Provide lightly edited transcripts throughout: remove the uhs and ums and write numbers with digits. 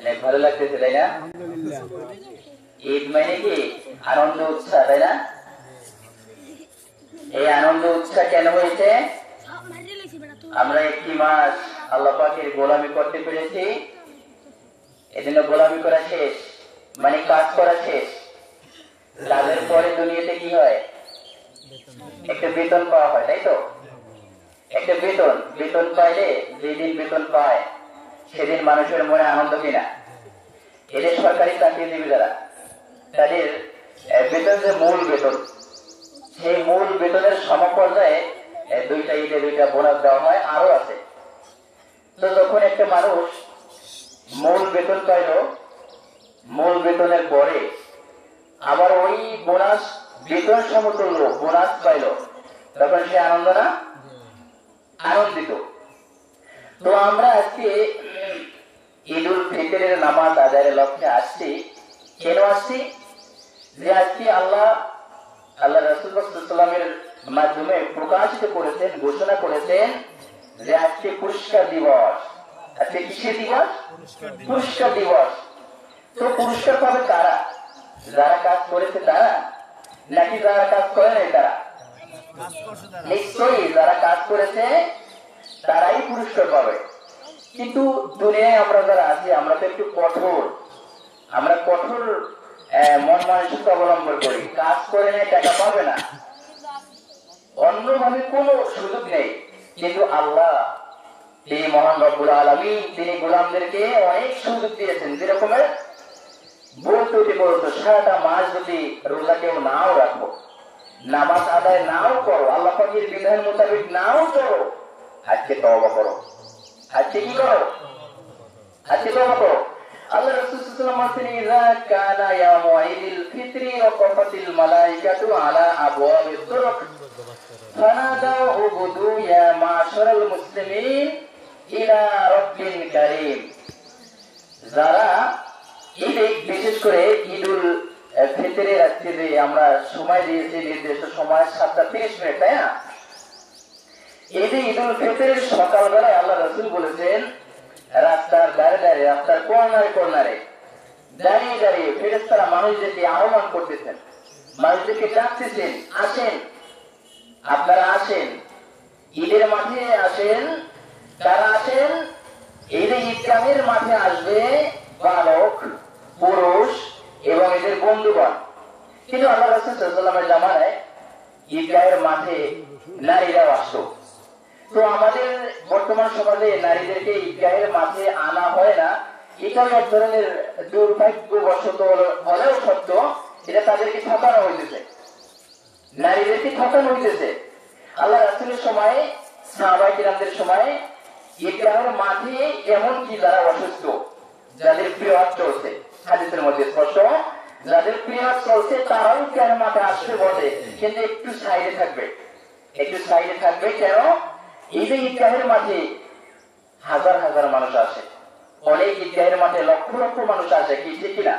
অনেক ভালো লাগতেছে তাই না? ঈদ মানে কি আনন্দ উৎসাহ, তাই না? এই আনন্দ উৎসাহ কেন হয়েছে? আমরা একটি মাস আল্লাহ পাকের গোলামি করতে পেরেছি, এজন্য গোলামি করা শেষ, মানে কাজ করা শেষ। কাজের পরে দুনিয়াতে কি হয়? একটা বেতন পাওয়া হয়, তাই তো? একটা বেতন পাইলে যেদিন বেতন পায় সেদিন মানুষের মনে আনন্দ কিনা? এদের সরকারি চাকরিজীবী যারা, তাদের বেতন যে মূল বেতন, সেই মূল বেতনের সমপর্যায়ে দুইটা ঈদে দুইটা বোনাস দেওয়া হয়, আরো আছে। তো যখন একটা মানুষ মূল বেতন পাইল, মূল বেতনের পরে আবার ওই বোনাস, বেতন সমতুল্য বোনাস পাইল, তখন সে আনন্দ না? আনন্দিত। তো আমরা আজকে ঈদুল ফিতরের নামাজ আদায়ের লক্ষ্যে আসছি। কেন আসছি? যে আজকে আল্লাহ রাসূল সাল্লাল্লাহু মাধ্যমে প্রকাশিত করেছেন, ঘোষণা করেছেন যে আজকে পুরস্কার দিবস। আজকে কিসের দিবস? পুরস্কার দিবস। তো পুরস্কার পাবে কারা? যারা কাজ করেছে তারা, নাকি যারা কাজ করে নাই তারা? নিশ্চয়ই যারা কাজ করেছে তারাই পুরস্কার পাবে। কিন্তু দুনিয়ায় আমরা যারা আছি, আমরা তো একটু কঠোর, আমরা কঠোর মন মানসিকতা অবলম্বন করি। কাজ করে নেই টাকা পাবে না, অন্যভাবে কোনো সুযোগ নেই। কিন্তু আল্লাহ, তিনি মহান রব্বুল আলামিন, তিনি গোলামদেরকে অনেক সুযোগ দিয়েছেন। যেরকমের বলতো সারাটা মাস যদি রোজা কেউ নাও রাখো, নামাজ আদায় নাও করো, আল্লাহ পাকের বিধান মোতাবেক নাও করো, আজকে তওবা করো, আজকে কি করো? আজকে তওবা করো। আল্লাহ রাসূল সাল্লাল্লাহু আলাইহি ওয়াসাল্লাম বলেন, ইযা কানা ইয়াউমু ঈদিল ফিতরি ওয়াকাফাতিল মালাইকাতু আলা আবওয়াবিত তুরুক ফানাদাউ উবুদু ইয়া মাশারাল মুসলিমিন ইলা রাব্বিল কারীম। যারা ঈদে, বিশেষ করে ঈদুল ফিতরের আজকে যে আমরা সময় দিয়েছি, নির্দিষ্ট সময় 7:30, তাই না? এই যে ঈদুল ফিতরের সকালবেলায় আল্লাহ রাসূল বলেছেন, রাস্তার ধারে, রাস্তার কর্নারে দাঁড়িয়ে ফেরেশতারা মানুষদেরকে আহ্বান করতেছেন, মানুষদেরকে ডাকতেছেন, আসেন, আপনারা আসেন, ঈদের মাঠে আসেন। কারা আসেন? এই যে ঈদগাহের মাঠে আসবে বালক, পুরুষ এবং এদের বন্ধুগণ। কিন্তু আল্লাহ রাসূল সাল্লাল্লাহু আলাইহি ওয়াসাল্লামের জামানায় ঈদগাহের মাঠে নারীরাও আসতো। তো আমাদের বর্তমান সমাজে নারীদেরকে ঈদগাহের মাঠে আনা হয় না, এটাও এক ধরনের দুর্ভাগ্যবশত হলেও সত্য, এটা তাদেরকে ঠকানো হইতেছে, নারীদেরকে ঠকানো হইতেছে। আল্লাহ রাসূলের সময়, সাহাবায়ে কিরামদের সময় ঈদগাহের মাঠে এমনকি যারা অসুস্থ, যাদের পিরিয়ড চলছে, হাদিসের মধ্যে স্পষ্ট, যাদের পিরিয়ড চলছে তারাও ঈদগাহের মাঠে আসবে বটে, কিন্তু একটু সাইডে থাকবে, একটু সাইডে থাকবে। কেন? এই যে ঈদগাহের মাঠে হাজার হাজার মানুষ আসে, অনেক ঈদগাহের মাঠে লক্ষ লক্ষ মানুষ আসে, কি ঠিক কিনা?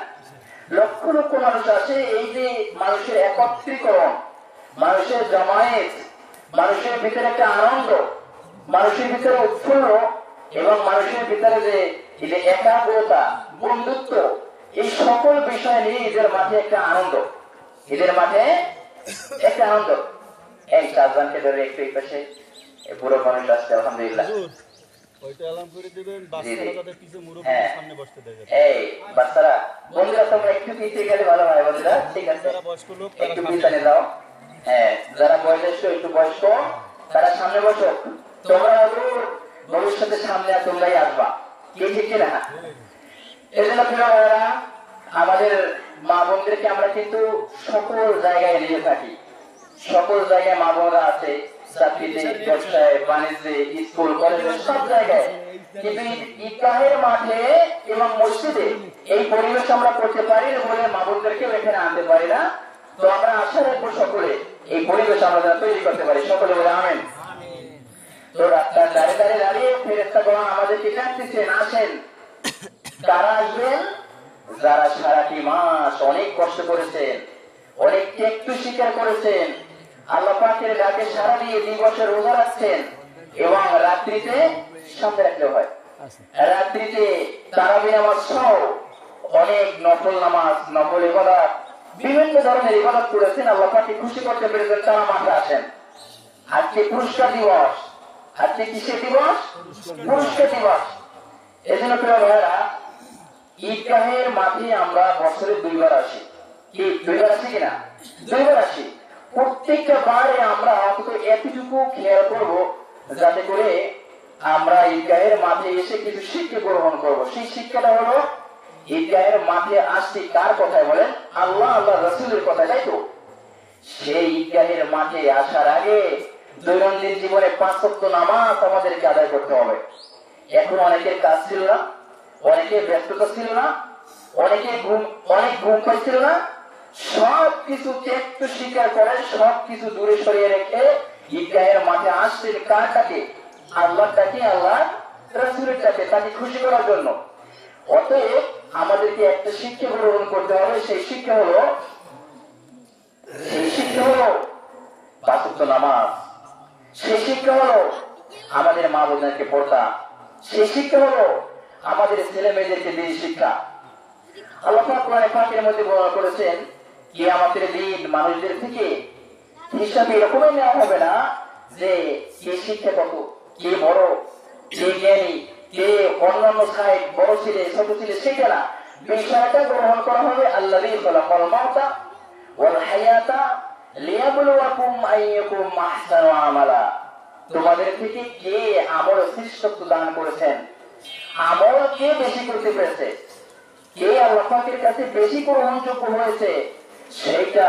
লক্ষ লক্ষ মানুষ আসে। এই যে মানুষের একত্রীকরণ, মানুষের জামায়াত, মানুষের ভিতরে একটা আনন্দ, মানুষের ভিতরে উৎফুল্ল এবং মানুষের ভিতরে যে একাগ্রতা, বন্ধুত্ব, এই সকল বিষয় নিয়ে ঈদের মাঠে একটা আনন্দ, ঈদের মাঠে একটা আনন্দ। এই চারজনকে ধরে একটু এই পাশে পুরো মানুষ আসছে, আলহামদুলিল্লাহ। এই বাচ্চারা, বন্ধুরা তোমরা একটু পিছিয়ে গেলে ভালো হয়, বন্ধুরা, ঠিক আছে? একটু পিছনে যাও। হ্যাঁ, যারা বয়োজ্যেষ্ঠ, একটু বয়স্ক, তারা সামনে বসো। তোমরা ভবিষ্যতে সামনে তোমরাই আসবা, কি ঠিক কিনা? এই জন্য আমাদের মা বোনদেরকে আমরা কিন্তু সকল জায়গায় নিয়ে থাকি, সকল জায়গায় মা বোনরা আছে, চাকরিতে, ব্যবসায়, বাণিজ্যে, স্কুল, কলেজে, সব জায়গায়। কিন্তু ঈদগাহের মাঠে এবং মসজিদে এই পরিবেশ আমরা করতে পারি বলে মা বোনদেরকেও এখানে আনতে পারি না। তো আমরা আশা রাখবো সকলে এই পরিবেশ আমরা তৈরি করতে পারি, সকলে বলে আমিন। তো রাস্তার দাঁড়িয়ে ফেরেশতাগণ আমাদেরকে ডাকতেছেন, আসেন। কারা আসবেন? যারা সারাটি মাস অনেক কষ্ট করেছেন, অনেক ত্যাগ স্বীকার করেছেন, আল্লাহ পাকের ডাকে সাড়া দিয়ে দিবসে রোজা রাখছেন এবং রাত্রিতে সাথে রাখতে হয়, রাত্রিতে তারাবি নামাজ সহ অনেক নফল নামাজ, নফল ইবাদত, বিভিন্ন ধরনের ইবাদত করেছেন। আল্লাহ পাককে খুশি করতে পেরেছেন, তারা মাঠে আসেন। আজকে পুরস্কার দিবস। আজকে কিসের দিবস? পুরস্কার দিবস। এজন্য প্রিয় ভাইয়েরা, ঈদগাহের মাঠে আমরা বছরে 2 বার আসি। কি 2 বার আসি কিনা? 2 বার আসি। প্রত্যেকটা বারে আমরা অন্তত এতটুকু খেয়াল করব যাতে করে আমরা ঈদগাহের মাঠে এসে কিছু শিক্ষা গ্রহণ করব। সেই শিক্ষাটা হলো, ঈদগাহের মাঠে আসছি কার কথায় বলেন? আল্লাহ, আল্লাহ রাসূলের কথা, তাই তো? সেই ঈদগাহের মাঠে আসার আগে দৈনন্দিন জীবনে 5 ওয়াক্ত নামাজ আমাদেরকে আদায় করতে হবে। এখন অনেকের কাজ ছিল না, অনেকের ব্যস্ততা ছিল না, অনেক ঘুম পাচ্ছিল না, সবকিছু ত্যাগ স্বীকার করে সবকিছু দূরে সরিয়ে রেখে ঈদগাহের মাঠে আসছেন কার কাছে? আল্লাহর কাছে, আল্লাহ রাসূলের কাছে, তাকে খুশি করার জন্য। অতএব আমাদেরকে একটা শিক্ষা গ্রহণ করতে হবে। সেই শিক্ষা হলো 5 ওয়াক্ত নামাজ। সেই শিক্ষা হলো আমাদের মা বোনদেরকে পড়তা। সেই শিক্ষা হলো আমাদের ছেলে মেয়েদেরকে দিন শিক্ষা। আল্লাহ পাক কোরআনে পাকের মধ্যে বর্ণনা করেছেন, কিয়ামতের দিন মানুষদের থেকে হিসাব এরকমই নেওয়া হবে না যে কে শিক্ষা কত, কে বড়, কে জ্ঞানী, কে অন্যান্য সাইড বড় ছেলে ছোট ছেলে, সেটা না। বিষয়টা গ্রহণ করা হবে আল্লাযী খালাকাল মাউতা ওয়াল হায়াতা লিয়াবলুয়াকুম আইয়ুকুম আহসানু আমালা। তোমাদের থেকে কে আমল শ্রেষ্ঠত্ব দান করেছেন, আমল কে বেশি করতে পেরেছে, কে আল্লাহ পাকের কাছে বেশি গ্রহণযোগ্য হয়েছে, সেইটা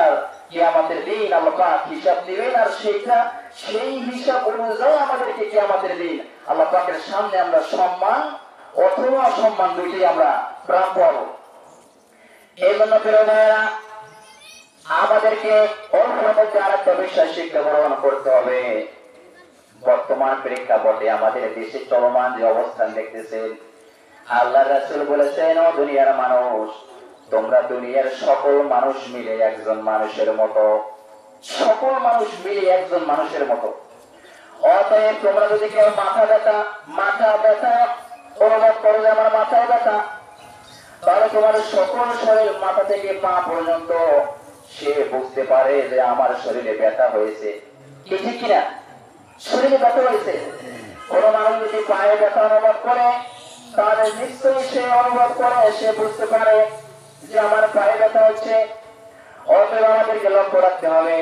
কিয়ামতের দিন আল্লাহ পাক হিসাব দিবেন। আর সেইটা, সেই হিসাব অনুযায়ী আমাদেরকে কিয়ামতের দিন আল্লাহ পাকের সামনে আমরা সম্মান অথবা অসম্মান দুইটি আমরা প্রাপ্য হব। এই জন্য প্রিয় ভাইয়েরা, আমাদেরকে অল্পের মধ্যে আরেকটা বিষয় শিক্ষা গ্রহণ করতে হবে। বর্তমান প্রেক্ষাপটে আমাদের দেশে চলমান যে অবস্থান দেখতেছেন, আল্লাহ রাসূল বলেছেন, ও দুনিয়ার মানুষ, তোমরা দুনিয়ার সকল মানুষ মিলে একজন মানুষের মতো, সকল মানুষ মিলে একজন মানুষের মতো। অতএব তোমরা যদি কেউ মাথা ব্যথা অনুভব করো যে আমার মাথায় ব্যথা, তাহলে তোমার সকল শরীর মাথা থেকে পা পর্যন্ত সে বুঝতে পারে যে আমার শরীরে ব্যথা হয়েছে। কি ঠিক কিনা? শরীরে ব্যথা হয়েছে। কোন মানুষ যদি পায়ে ব্যথা অনুভব করে, তাহলে নিশ্চয়ই সে অনুভব করে, সে বুঝতে পারে যে আমার পায়ে ব্যথা হচ্ছে। অতএব আমাদেরকে লক্ষ্য রাখতে হবে,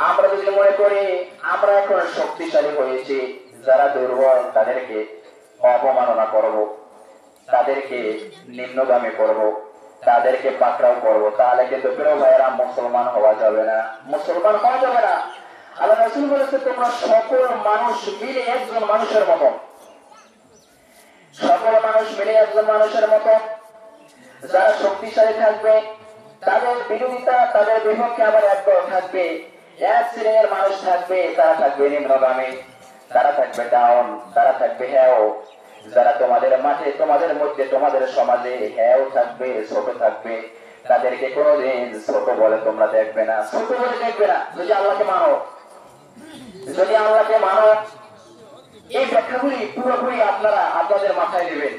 আমরা যদি মনে করি আমরা এখন শক্তিশালী হয়েছি, যারা দুর্বল তাদেরকে অবমাননা করব, তাদেরকে নিম্নগামী করব, তাদেরকে পাকড়াও করব, তাহলে কিন্তু প্রিয় ভাইয়েরা মুসলমান হওয়া যাবে না, মুসলমান হওয়া যাবে না। আল্লাহ রাসূল বলেছে, তোমরা সকল মানুষ মিলে একজন মানুষের মতো, সকল মানুষ মিলে একজন মানুষের মতো। যারা শক্তিশালী থাকবে তাদের বিরোধিতা, তাদের বিপক্ষে আবার একদল থাকবে, এক শ্রেণীর মানুষ থাকবে, তারা থাকবে নিম্নগামী, তারা থাকবে ডাউন, তারা থাকবে হ্যাও। যারা তোমাদের মাঝে, তোমাদের মধ্যে, তোমাদের সমাজে হ্যাও থাকবে, ছোট থাকবে, তাদেরকে কোনোদিন ছোট বলে তোমরা দেখবে না, ছোট বলে দেখবে না। যদি আল্লাহকে মানো, যদি আল্লাহকে মানো, এই ব্যাখ্যাগুলি পুরোপুরি আপনারা আপনাদের মাথায় নেবেন।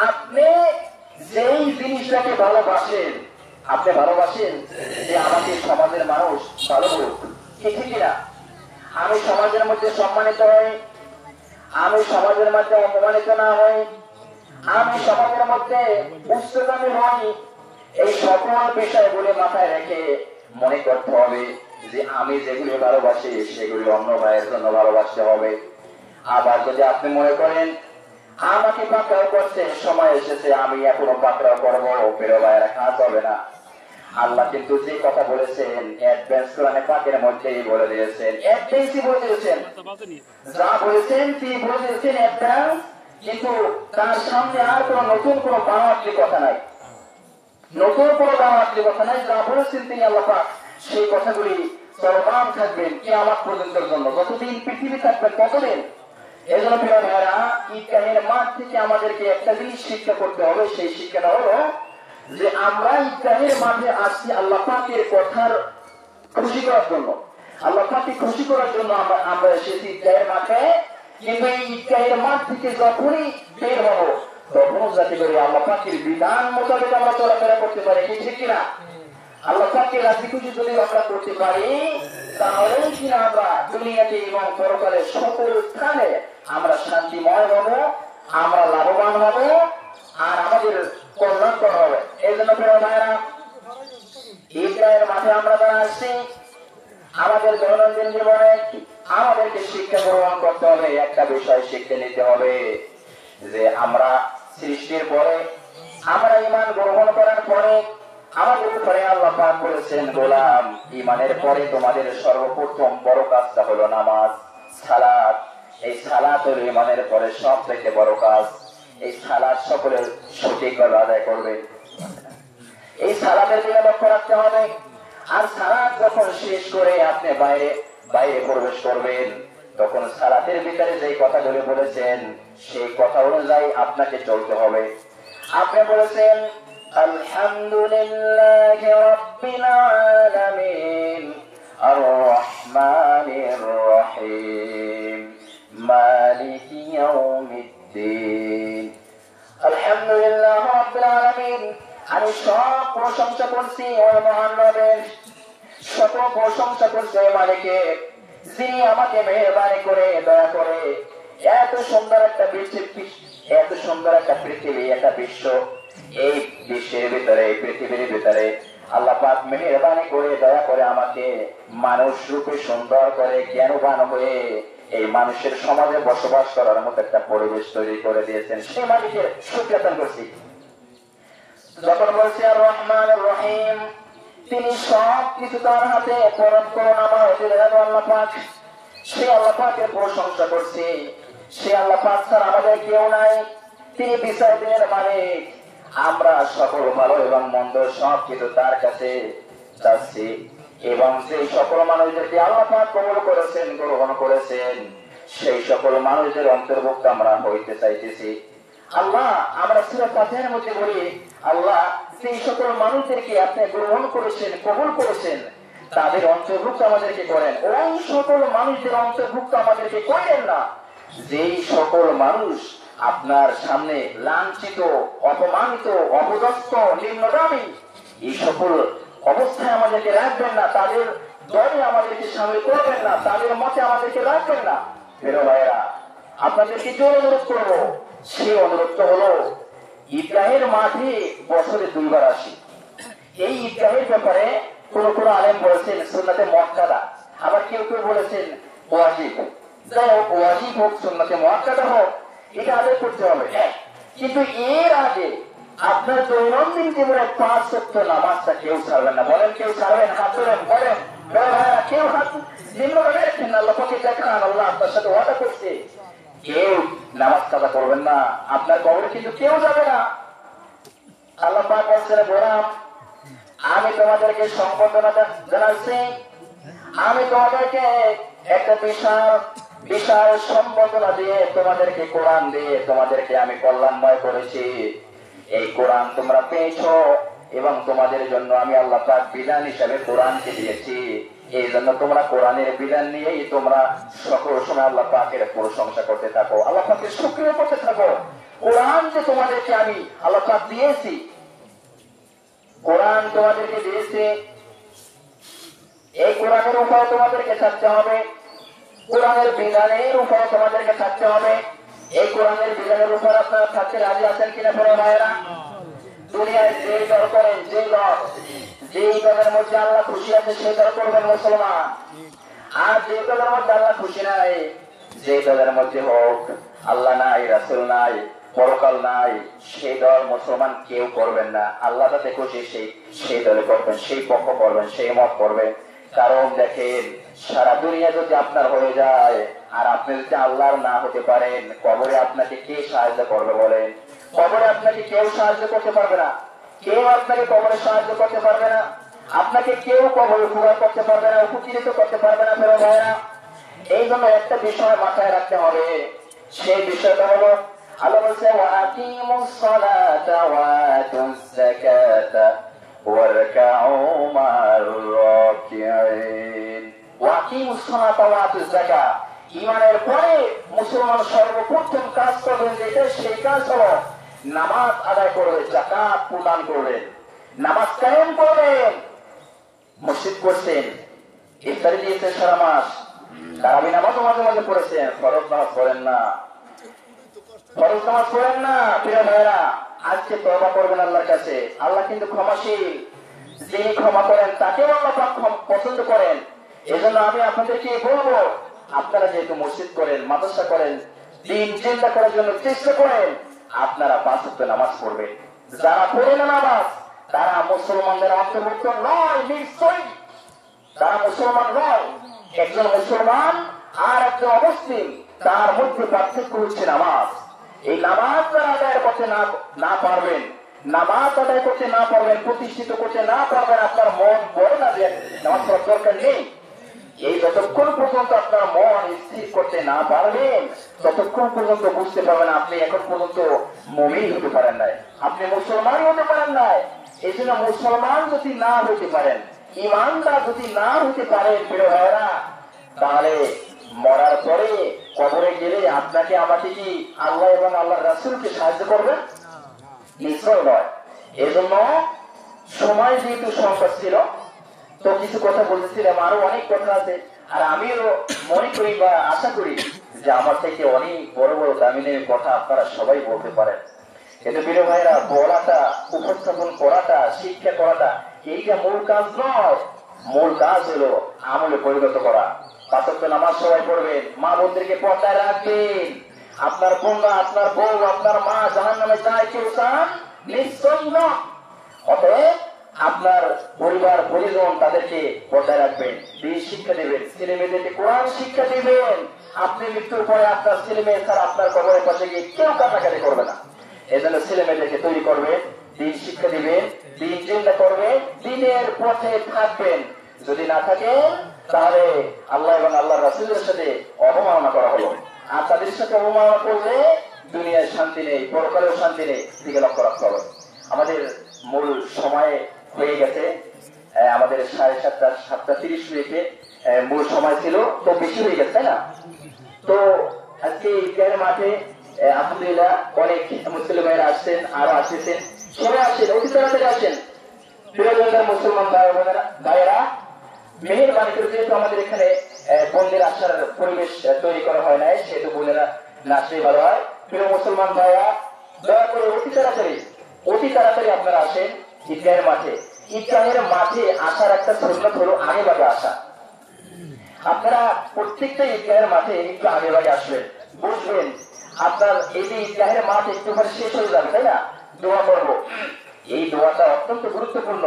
আপনি যেই জিনিসটাকে ভালোবাসেন, আপনি ভালোবাসেন যে আমাকে সমাজের মানুষ ভালো বলুক, ঠিক কিনা? আমি সমাজের মধ্যে সম্মানিত হই, আমি সমাজের মধ্যে অপমানিত না হই, আমি সমাজের মধ্যে উচ্চগামী হই। এই সকল বিষয়গুলি মাথায় রেখে মনে করতে হবে যে আমি যেগুলি ভালোবাসি সেগুলি অন্য ভাইয়ের জন্য ভালোবাসতে হবে। আবার যদি আপনি মনে করেন আমাকে পাকড়াও করছে, সময় এসেছে আমি এখনো পাকড়াও করবো, প্রিয় ভাইয়েরা, কাজ হবে না। আল্লাহ কিন্তু যে কথা বলেছেন অ্যাডভান্স কোরআনে পাকের মধ্যেই বলে দিয়েছেন, অ্যাডভান্সই বলে দিয়েছেন, যা বলেছেন তিনি বলে দিয়েছেন অ্যাডভান্স, কিন্তু তার সামনে আর কোন নতুন কোন বানোয়াটলি কথা নাই, নতুন কোন বানোয়াটলি কথা নাই। যা বলেছেন তিনি আল্লাহ পাক, সেই কথাগুলি চলমান থাকবেন কিয়ামত পর্যন্তের জন্য, যতদিন পৃথিবী থাকবে ততদিন। এই জন্য প্রিয় ভাইয়েরা, ঈদগাহের মাঠ থেকে আমাদেরকে একটা জিনিস শিক্ষা করতে হবে। সেই শিক্ষাটা হলো যে আমরা ঈদগাহের মাঠে আসছি আল্লাহ পাকের কথার খুশি করার জন্য, আল্লাহ পাককে খুশি করার জন্য আমরা এসেছি ঈদগাহের মাঠে। কিন্তু এই ঈদগাহের মাঠ থেকে যখনই বের হবো তখনও যাতে করে আল্লাহ পাকের বিধান মোতাবেক আমরা চলাফেরা করতে পারি, ঠিক কিনা? আল্লাহ পাকের রাজি খুশি যদি আমরা করতে পারি তাহলে কিনা আমরা দুনিয়াতে এবং পরকালে সকল স্থানে আমরা শান্তিময় হব, আমরা লাভবান হব, আর আমাদের কল্যাণকর হবে। এই জন্য প্রিয় ভাইরা, ঈদগাহের মাঠে আমরা যারা আসছি আমাদের দৈনন্দিন জীবনে আমাদেরকে শিক্ষা গ্রহণ করতে হবে। একটা বিষয় শিখতে নিতে হবে যে আমরা সৃষ্টির পরে আমরা ঈমান গ্রহণ করার পরে আমাদের উপরে আল্লাহ পাক বলেছেন, গোলাম ঈমানের পরে তোমাদের সর্বপ্রথম বড় কাজটা হলো নামাজ, সালাত। এই সালাত হলো ঈমানের পরে সব থেকে বড় কাজ। এই সালাত সকলের সঠিকভাবে আদায় করবে, এই সালাতের দিকে লক্ষ্য রাখতে হবে। আর সালাত যখন শেষ করে আপনি বাইরে প্রবেশ করবেন তখন সালাতের ভিতরে যে কথাগুলো বলেছেন সেই কথা অনুযায়ী আপনাকে চলতে হবে। আপনি বলেছেন আলহামদুলিল্লাহি রাব্বিল আলামিন আর রহমানির রহিম মালিকি ইয়াউমিদ্দিন। আলহামদুলিল্লাহি রাব্বিল আলামিন, আমি সব প্রশংসা করছি ওই মহান রবের, সকল প্রশংসা করছি ওই মালিকের, যিনি আমাকে মেহেরবানি করে দয়া করে এত সুন্দর একটা এত সুন্দর একটা পৃথিবী, একটা বিশ্ব, এই বিশ্বের ভিতরে, এই পৃথিবীর ভিতরে আল্লাহ পাক মেহেরবানি করে দয়া করে আমাকে মানুষ রূপে সুন্দর করে জ্ঞানবান হয়ে এই মানুষের সমাজে বসবাস করার মতো একটা পরিবেশ তৈরি করে দিয়েছেন। সেই মালিকের শুকরিয়া আদায় করছি। যখন বলছি আর রহমান রহিম, তিনি সব কিছু তার হাতে, পরম করুণাময় আল্লাহ পাক, সে আল্লাহ পাকের প্রশংসা করছি। সে আল্লাহ পাক ছাড়া আমাদের কেউ নাই, তিনি বিচার দিনের মালিক। আমরা সকল ভালো এবং মন্দ সব কিছু তার কাছে চাচ্ছি, এবং সেই সকল মানুষদেরকে আল্লাহ পাক কবুল করেছেন, গ্রহণ করেছেন, সেই সকল মানুষদের অন্তর্ভুক্ত আমরা হইতে চাইতেছি। আল্লাহ, আমরা সূরা ফাতিহার মধ্যে বলি, আল্লাহ সেই সকল মানুষদেরকে আপনি গ্রহণ করেছেন, কবুল করেছেন, তাদের অন্তর্ভুক্ত আমাদেরকে করেন। ওই সকল মানুষদের অন্তর্ভুক্ত আমাদেরকে করেন না যেই সকল মানুষ আপনার সামনে লাঞ্ছিত, অপমানিত, অপদস্থ, নিম্নগামী, এই সকল অবস্থায় আমাদেরকে রাখবেন না, তাদের দলে আমাদেরকে সামিল করবেন না, তাদের মতে আমাদেরকে রাখবেন না। প্রিয় ভাইয়েরা, আপনাদেরকে যে অনুরোধ করবো সে অনুরোধ হলো ঈদগাহের মাঠে বছরে 2 বার আসি। এই ঈদগাহের ব্যাপারে কোন কোন আলেম বলেছেন সুন্নাতে মুআক্কাদা, আবার কেউ কেউ বলেছেন ওয়াজিব। যাই হোক, ওয়াজিব হোক সুন্নাতে মুআক্কাদা হোক, এটা আদায় করতে হবে। কিন্তু এর আগে আপনার দৈনন্দিন জীবনে 5 ওয়াক্ত নামাজটা কেউ ছাড়বেন না। বলেন, কেউ ছাড়বেন? হাত ধরেন, বলেন। কেউ হাত নিম্ন করে রাখেন না, আল্লাহকে দেখান, আল্লাহ আপনার সাথে ওয়াদা করছে কেউ নামাজ কাজা করবেন না, আপনার কবরে কিন্তু কেউ যাবে না। আল্লাহ পাক বলছেন, গোলাম আমি তোমাদেরকে সম্বোধনা জানাচ্ছি, আমি তোমাদেরকে একটা বিশাল বিশাল সম্বোধনা দিয়ে, তোমাদেরকে কোরআন দিয়ে তোমাদেরকে আমি কল্যাণময় করেছি। এই কোরআন তোমরা পেয়েছো এবং তোমাদের জন্য আমি আল্লাহ পাক বিধান হিসাবে কোরআনকে দিয়েছি। এই জন্য তোমরা কোরআনের বিধান নিয়েই তোমরা সকল সময় আল্লাহ পাকের প্রশংসা করতে থাকো, আল্লাহ পাকের শুকরিয়া করতে থাকো। কোরআন যে তোমাদেরকে আমি আল্লাহ পাক দিয়েছি, কোরআন তোমাদেরকে দিয়েছে, এই কোরআনের উপর তোমাদেরকে থাকতে হবে, কোরআনের বিধানের উপর তোমাদেরকে থাকতে হবে। এই কোরআনের বিধানের উপর আপনারা থাকতে রাজি আছেন কিনা বড় ভাইয়েরা? দুনিয়ায় যে দল করেন, যেই দলের মধ্যে আল্লাহ খুশি আছে সেই দল করবেন মুসলমান, আর যে দলের মধ্যে আল্লাহ খুশি নাই, যে দলের মধ্যে হোক আল্লাহ নাই, রাসূল নাই, পরকাল নাই, সেই দল মুসলমান কেউ করবেন না। আল্লাহ যাতে খুশি সেই দলে করবেন, সেই পক্ষ করবেন, সেই মত করবেন। কারণ দেখেন, সারা দুনিয়া যদি আপনার হয়ে যায় আর আপনি যদি আল্লাহর না হতে পারেন, কবরে আপনাকে কে সাহায্য করবে বলেন? কবরে আপনাকে কেউ সাহায্য করতে পারবে না, কেউ আপনাকে কবরে সাহায্য করতে পারবে না, আপনাকে কেউ কবরে উপকার করতে পারবে না, উপকৃত করতে পারবে না। ফেরো ভাইরা, এই জন্য একটা বিষয় মাথায় রাখতে হবে, সেই বিষয়টা হলো আল্লাহ বলছে ওয়াকিমুস সালাতা ওয়া আতুজ যাকাতা ওয়ারকাউ মা'আর রাকিঈন। ওয়াকিমুস সালাতা ওয়া আতুজ যাকাত, ইমানের পরে মুসলমান সর্বপ্রথম কাজ করবেন যেটা, সেই কাজ হলো নামাজ আদায় করবে, যাকাত প্রদান করবেন, নামাজ কায়েম করবেন। মসজিদ করছেন, ইফতারি দিয়েছেন সারা মাস, তারাবি নামাজও মাঝে মাঝে পড়েছেন, ফরজ নামাজ পড়েন না, ফরজ নামাজ পড়েন না। প্রিয় ভাইরা, আজকে তওবা করবেন আল্লাহর কাছে। আল্লাহ কিন্তু ক্ষমাশীল, যিনি ক্ষমা করেন তাকেও আল্লাহ পাক পছন্দ করেন। এজন্য আমি আপনাদেরকে বলবো, আপনারা যেহেতু মসজিদ করেন, মাদ্রাসা করেন, দিন চিন্তা করার জন্য চেষ্টা করেন, আপনারা 5 ওয়াক্ত নামাজ পড়বেন। যারা পড়ে না নামাজ, তারা মুসলমানদের অন্তর্ভুক্ত নয়, নিশ্চয়ই তারা মুসলমান নয়। একজন মুসলমান আর একজন অমুসলিম, তার মধ্যে পার্থক্য হচ্ছে নামাজ। এই নামাজ যারা আদায় করতে না পারবেন, নামাজ আদায় করতে না পারবেন, প্রতিষ্ঠিত করতে না পারবেন, আপনার মন বলে না যে নামাজ পড়ার দরকার নেই। এই যতক্ষণ পর্যন্ত আপনার মন স্থির করতে না পারবেন, ততক্ষণ পর্যন্ত বুঝতে পারবেন আপনি এখন পর্যন্ত মুমিন হতে পারেন নাই, আপনি মুসলমান হতে পারেন নাই। এই জন্য মুসলমান যদি না হতে পারেন, ইমানদার যদি না হতে পারেন, প্রিয় ভাইয়েরা, তাহলে মরার পরে কবরে গেলে আপনাকে আমাকে কি আল্লাহ এবং আল্লাহ রাসূলকে সাহায্য করবেন? নিশ্চয় নয়। এজন্য সময় যেহেতু সংকট ছিল, তো কিছু কথা বলতেছিলাম, আরো অনেক কথা আছে। আর আমিও মনে করি বা আশা করি যে আমার থেকে অনেক বড় বড় দামি দামি কথা আপনারা সবাই বলতে পারেন। কিন্তু প্রিয় ভাইরা, বলাটা, উপস্থাপন করাটা, শিক্ষা করাটা, এইটা মূল কাজ নয়। মূল কাজ হলো আমলে পরিণত করা। 5 ওয়াক্ত নামাজ সবাই পড়বেন, মা বোনদেরকে পর্দায় রাখবেন। আপনার কন্যা, আপনার বউ, আপনার মা জাহান্নামে যায় কেউ চান? নিশ্চয়ই না। অতএব আপনার পরিবার পরিজন তাদেরকে পর্দায় রাখবেন, দিন শিক্ষা দেবেন, ছেলে মেয়েদেরকে কোরআন শিক্ষা দিবেন। আপনি মৃত্যুর পরে আপনার ছেলে মেয়ে ছাড়া আপনার কবরের পাশে গিয়ে কেউ কাটাকাটি করবে না। এই জন্য ছেলে মেয়েদেরকে তৈরি করবেন, দিন শিক্ষা দিবেন, দিন চিন্তা করবেন, দিনের পথে থাকবেন। যদি না থাকেন, তাহলে আল্লাহ এবং আল্লাহ রাসূলের সাথে অবমাননা করা হলো। আর তাদের সাথে অবমাননা করলে দুনিয়ায় শান্তি নেই, পরকালেও শান্তি নেই, দিকে লক্ষ্য রাখতে হবে। আমাদের মূল সময় হয়ে গেছে, আমাদের 7:30 7:30 মূল সময় ছিল, তো বেশি হয়ে গেছে, তাই না? তো আজকে ঈদগাহের মাঠে আলহামদুলিল্লাহ অনেক মুসলিম ভাইরা আসছেন, আরো আসছেন, সবাই আসছেন, অতি তাড়াতাড়ি আসেন। প্রিয় মুসলমান ভাইয়েরা, মেহেরবানি করে, যেহেতু আমাদের এখানে বোনদের আসার পরিবেশ তৈরি করা হয় নাই, সেহেতু বোনেরা না আসলেই ভালো হয়। প্রিয় মুসলমান ভাইরা, দয়া করে অতি তাড়াতাড়ি আপনারা আসেন ঈদগাহের মাঠে। ঈদগাহের মাঠে আসার একটা সুন্নাত হলো আগে ভাগে আসা। আপনারা প্রত্যেকটা ঈদগাহের মাঠে একটু আগে ভাগে আসবেন, বুঝবেন আপনার এই যে ঈদগাহের মাঠ একটু পরে শেষ হয়ে যাবে, তাই না? দোয়া করবো, এই দোয়াটা অত্যন্ত গুরুত্বপূর্ণ।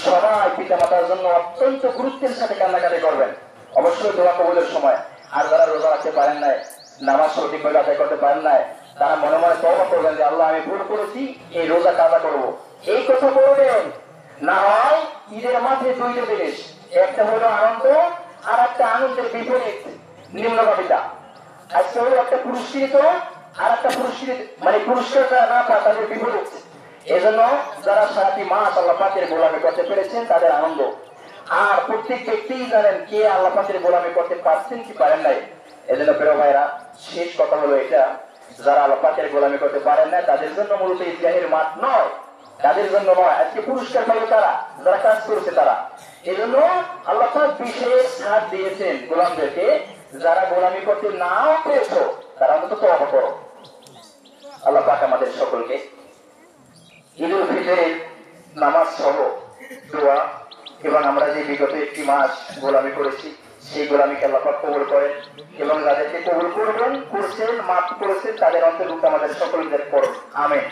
সবাই পিতা মাতার জন্য অত্যন্ত গুরুত্বের সাথে কান্নাকাটি করবেন, অবশ্যই দোয়া কবুলের সময়। আর যারা রোজা রাখতে পারেন নাই, নামাজ সঠিকভাবে আদায় করতে পারেন নাই, তারা মনে মনে তওবা করবেন যে আল্লাহ আমি ভুল করেছি, এই রোজা কাজা করবো, এই কথা বলবেন। না হয় ঈদের মাঠে 2টা জিনিস, একটা হলো আনন্দ, আর একটা আনন্দের বিপরীত নিম্নগামিতা। আজকে হলো একটা পুরস্কৃত, আর একটা পুরস্কৃত মানে পুরস্কার না পায় তাদের বিপরীত। এজন্য যারা সারাটি মাস আল্লাহ পাকের গোলামি করতে পেরেছেন তাদের আনন্দ। আর প্রত্যেক ব্যক্তি জানেন কে আল্লাহ পাকের গোলামি করতে পারছেন কি পারেন নাই। এজন্য প্রিয় ভাইরা, শেষ কথা হলো এটা, যারা আল্লাহ পাকের গোলামি করতে পারেন না তাদের জন্য মূলত ঈদগাহের মাঠ নয়, তাদের জন্য নয়। আজকে পুরস্কার পাবে তারা, যারা কাজ করেছে তারা। এজন্য আল্লাহ পাক বিশেষ ছাড় দিয়েছেন গোলামদেরকে, যারা গোলামি করতে নাও পেরেছো তারা অন্তত তওবা করো। আল্লাহ পাক আমাদের সকলকে ঈদুল ফিতরের নামাজ সহ দোয়া এবং আমরা যে বিগত একটি মাস গোলামি করেছি, সেই গোলামিকে আল্লাহ পাক কবুল করেন, এবং যাদেরকে কবুল করবেন, করছেন, মাফ করেছেন, তাদের অন্তর্ভুক্ত আমাদের সকলদের করুন। আমিন।